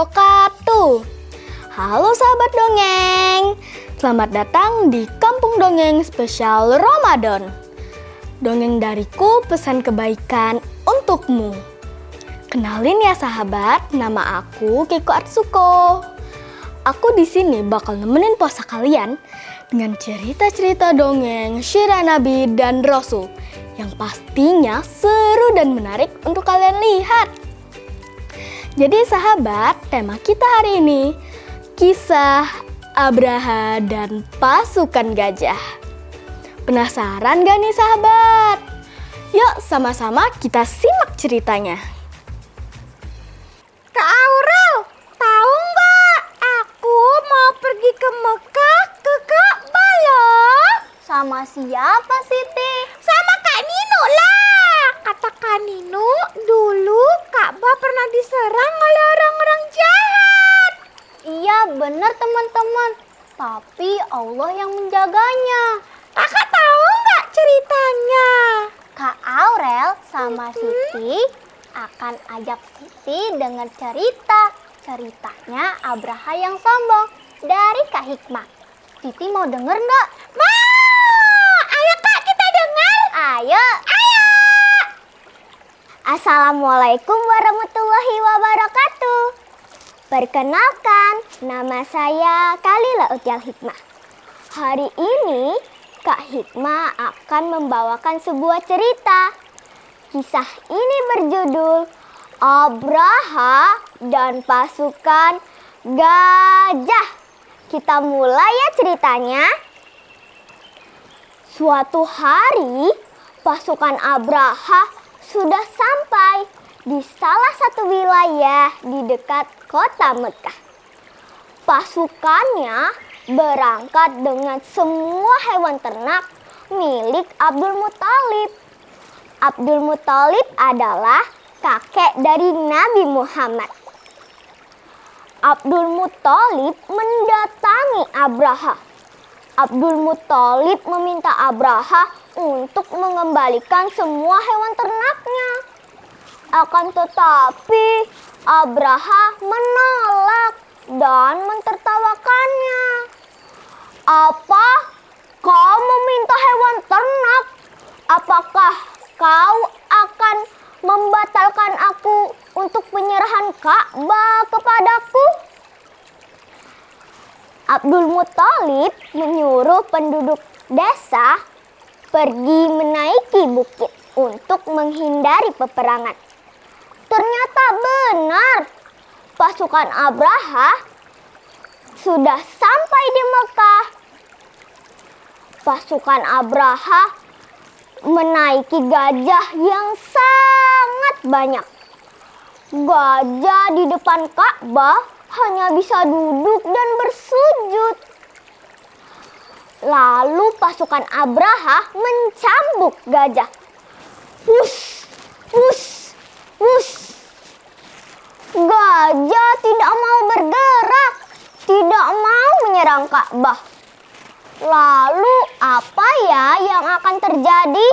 wabarakatuh. Halo sahabat dongeng, selamat datang di Kampung Dongeng Spesial Ramadan. Dongeng dariku, pesan kebaikan untukmu. Kenalin ya sahabat, nama aku Keiko Atsuko. Aku di sini bakal nemenin puasa kalian dengan cerita-cerita dongeng Syirah Nabi dan Rasul yang pastinya seru dan menarik untuk kalian lihat. Jadi sahabat, tema kita hari ini kisah Abraha dan pasukan gajah. Penasaran gak nih sahabat? Yuk sama-sama kita simak ceritanya. Kak Aurel, tahu nggak? Aku mau pergi ke Mekah, ke Ka'bah loh. Sama siapa Siti? Sama Kak Nino lah. Kata Kak Nino, dulu Ka'bah pernah diserang oleh orang-orang jahat. Iya benar teman-teman, tapi Allah yang menjaganya. Kakak tahu nggak ceritanya? Kak Aurel sama Siti akan ajak Siti dengan ceritanya Abraha yang sombong dari Kak Hikmah. Siti mau denger nggak? Mau! Ayo Kak, kita dengar. Ayo. Assalamualaikum warahmatullahi wabarakatuh. Perkenalkan, nama saya Kalila Utial Hikmah. Hari ini Kak Hikmah akan membawakan sebuah cerita. Kisah ini berjudul Abraha dan pasukan gajah. Kita mulai ya ceritanya. Suatu hari, pasukan Abraha sudah sampai di salah satu wilayah di dekat kota Mekah. Pasukannya berangkat dengan semua hewan ternak milik Abdul Muthalib. Abdul Muthalib adalah kakek dari Nabi Muhammad. Abdul Muthalib mendatangi Abraha. Abdul Muthalib meminta Abraha untuk mengembalikan semua hewan ternaknya. Akan tetapi Abraha menolak dan mentertawakannya. Apa? Kau meminta hewan ternak? Apakah kau akan membatalkan aku untuk penyerahan Ka'bah kepadaku? Abdul Muthalib menyuruh penduduk desa pergi menaiki bukit untuk menghindari peperangan. Ternyata benar, pasukan Abraha sudah sampai di Mekah. Pasukan Abraha menaiki gajah yang sangat banyak. Gajah di depan Ka'bah hanya bisa duduk dan bersujud. Lalu pasukan Abraha mencambuk gajah. Wush, wush, wush. Gajah tidak mau bergerak, tidak mau menyerang Ka'bah. Lalu apa ya yang akan terjadi?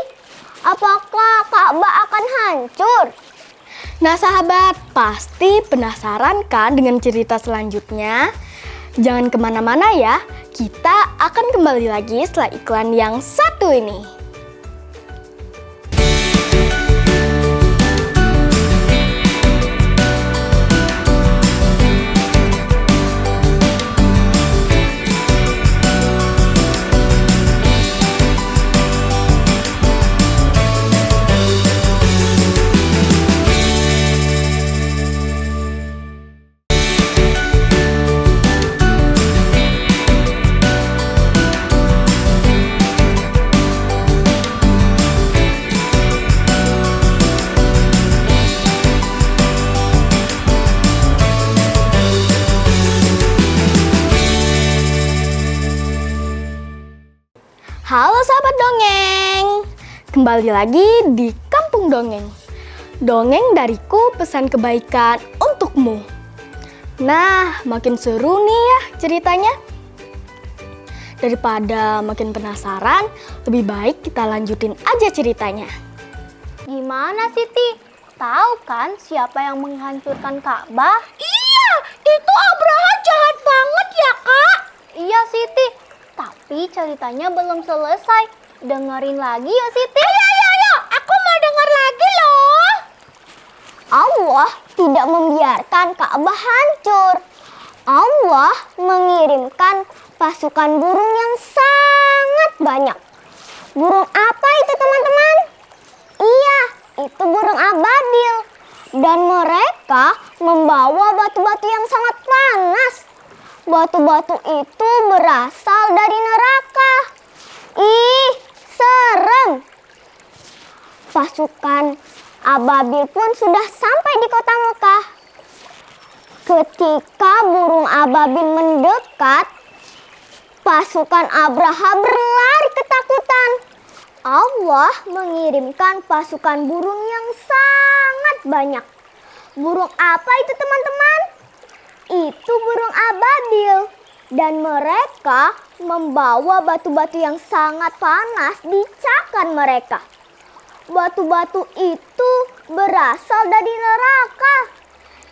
Apakah Ka'bah akan hancur? Nah sahabat, pasti penasaran kan dengan cerita selanjutnya? Jangan kemana-mana ya, kita akan kembali lagi setelah iklan yang satu ini. Halo sahabat dongeng, kembali lagi di Kampung Dongeng. Dongeng dariku, pesan kebaikan untukmu. Nah, makin seru nih ya ceritanya. Daripada makin penasaran, lebih baik kita lanjutin aja ceritanya. Gimana Siti? Tahu kan siapa yang menghancurkan Ka'bah? Iya, Itu Abraha jahat banget ya, Kak? Iya Siti, tapi ceritanya belum selesai. Dengerin lagi ya Siti. Ayo, aku mau dengar lagi loh. Allah tidak membiarkan Ka'bah hancur. Allah mengirimkan pasukan burung yang sangat banyak. Burung apa itu teman-teman? Iya, itu burung ababil. Dan mereka membawa batu-batu yang sangat panas. Batu-batu itu berasal dari neraka. Ih, serem. Pasukan ababil pun sudah sampai di kota Mekah. Ketika burung ababil mendekat, pasukan Abraha berlari ketakutan. Allah mengirimkan pasukan burung yang sangat banyak. Burung apa itu teman-teman? Itu burung ababil. Dan mereka membawa batu-batu yang sangat panas di cakar mereka. Batu-batu itu berasal dari neraka.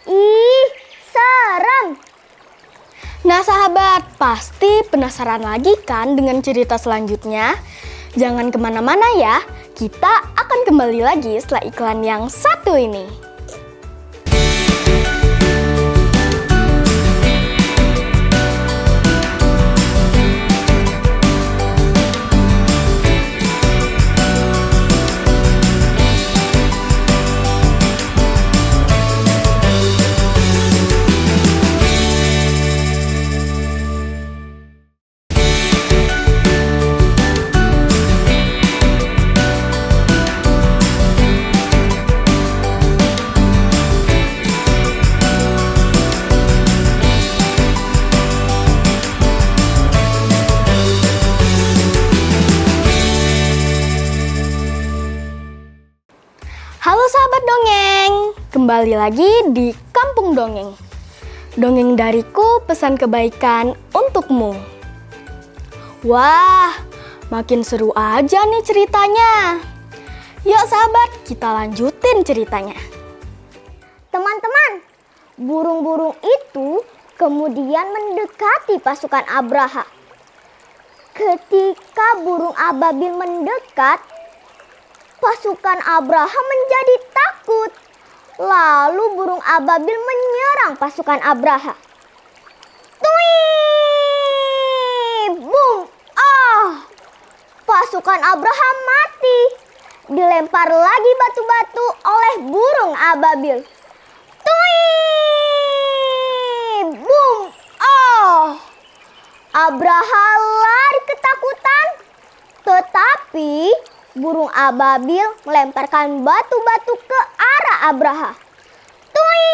Ih, serem. Nah sahabat, pasti penasaran lagi kan dengan cerita selanjutnya? Jangan kemana-mana ya, kita akan kembali lagi setelah iklan yang satu ini. Halo sahabat dongeng, kembali lagi di Kampung Dongeng. Dongeng dariku, pesan kebaikan untukmu. Wah, makin seru aja nih ceritanya. Yuk sahabat, kita lanjutin ceritanya. Teman-teman, burung-burung itu kemudian mendekati pasukan Abraha. Ketika burung ababil mendekat, pasukan Abraha menjadi takut. Lalu burung ababil menyerang pasukan Abraha. Tui! Bum! Ah! Pasukan Abraha mati. Dilempar lagi batu-batu oleh burung ababil. Tui! Bum! Ah! Abraha lari ketakutan. Tetapi burung ababil melemparkan batu-batu ke arah Abraha. Tui!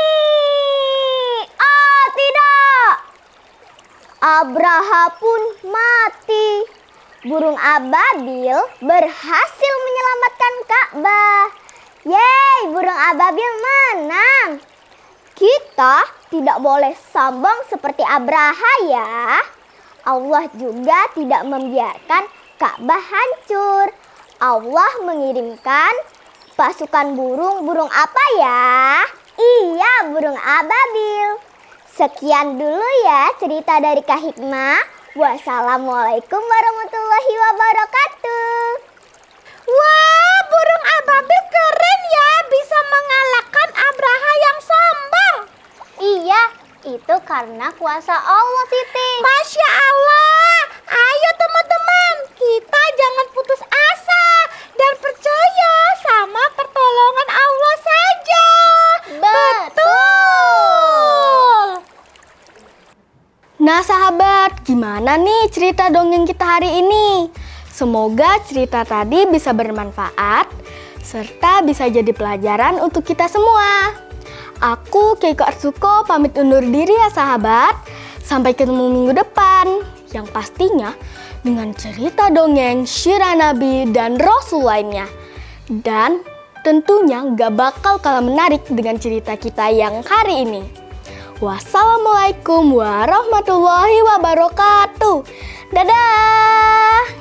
Ah, tidak! Abraha pun mati. Burung ababil berhasil menyelamatkan Ka'bah. Yeay, burung ababil menang. Kita tidak boleh sombong seperti Abraha ya. Allah juga tidak membiarkan Ka'bah hancur. Allah mengirimkan pasukan burung apa ya? Iya, burung ababil. Sekian dulu ya cerita dari Kak Hikmah. Wassalamualaikum warahmatullahi wabarakatuh. Wah, burung ababil keren ya, bisa mengalahkan Abraha yang sombong. Iya, itu karena kuasa Allah Siti. Masya Allah. Ayo teman-teman, kita jangan putus asa dan percaya sama pertolongan Allah saja. Betul. Nah sahabat, gimana nih cerita dongeng kita hari ini? Semoga cerita tadi bisa bermanfaat serta bisa jadi pelajaran untuk kita semua. Aku Keiko Arsuko pamit undur diri ya sahabat. Sampai ketemu minggu depan. Yang pastinya dengan cerita dongeng Syirah Nabi dan Rasul lainnya. Dan tentunya gak bakal kalah menarik dengan cerita kita yang hari ini. Wassalamualaikum warahmatullahi wabarakatuh. Dadah!